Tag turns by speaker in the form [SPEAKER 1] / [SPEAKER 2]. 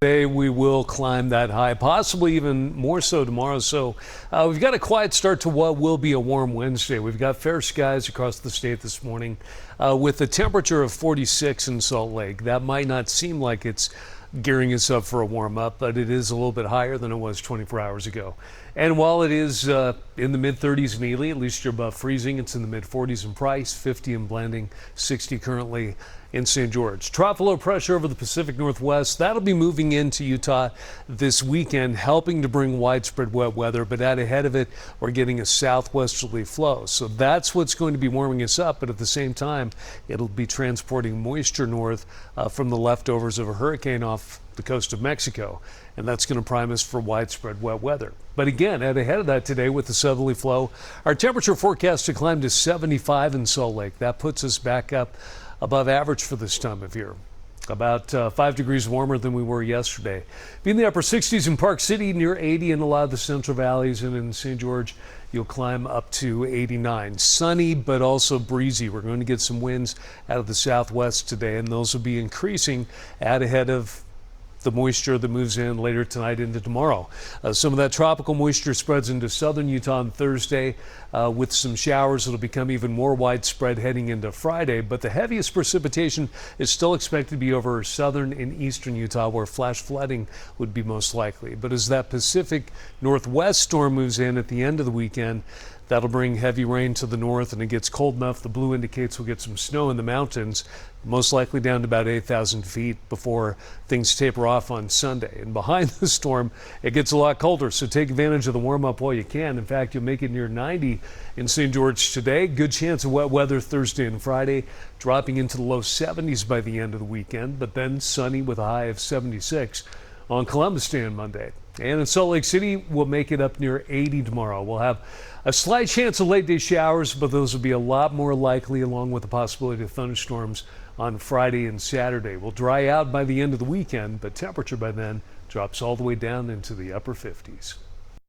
[SPEAKER 1] Today we will climb that high, possibly even more so tomorrow. So we've got a quiet start to what will be a warm Wednesday. We've got fair skies across the state this morning with a temperature of 46 in Salt Lake. That might not seem like it's gearing us up for a warm up, but it is a little bit higher than it was 24 hours ago. And while it is in the mid 30s in Ely, at least you're above freezing. It's in the mid 40s in Price, 50 in Blanding, 60 currently in St. George. Tropical low pressure over the Pacific Northwest. That'll be moving into Utah this weekend, helping to bring widespread wet weather. But out ahead of it, we're getting a southwesterly flow. So that's what's going to be warming us up. But at the same time, it'll be transporting moisture north from the leftovers of a hurricane off the coast of Mexico, and that's going to prime us for widespread wet weather. But again, out ahead of that today with the southerly flow, our temperature forecast to climb to 75 in Salt Lake. That puts us back up above average for this time of year. About 5 degrees warmer than we were yesterday. Be in the upper 60s in Park City, near 80 in a lot of the central valleys, and in St. George, you'll climb up to 89. Sunny, but also breezy. We're going to get some winds out of the southwest today, and those will be increasing out ahead of the moisture that moves in later tonight into tomorrow. Some of that tropical moisture spreads into southern Utah on Thursday with some showers. It'll become even more widespread heading into Friday, but the heaviest precipitation is still expected to be over southern and eastern Utah, where flash flooding would be most likely. But as that Pacific Northwest storm moves in at the end of the weekend, that'll bring heavy rain to the north, and it gets cold enough. The blue indicates we'll get some snow in the mountains, most likely down to about 8,000 feet before things taper off on Sunday. And behind the storm, it gets a lot colder, so take advantage of the warm up while you can. In fact, you'll make it near 90 in St. George today. Good chance of wet weather Thursday and Friday, dropping into the low 70s by the end of the weekend, but then sunny with a high of 76 on Columbus Day on Monday. And in Salt Lake City, we'll make it up near 80 tomorrow. We'll have a slight chance of late day showers, but those will be a lot more likely, along with the possibility of thunderstorms on Friday and Saturday. We'll dry out by the end of the weekend, but temperature by then drops all the way down into the upper 50s.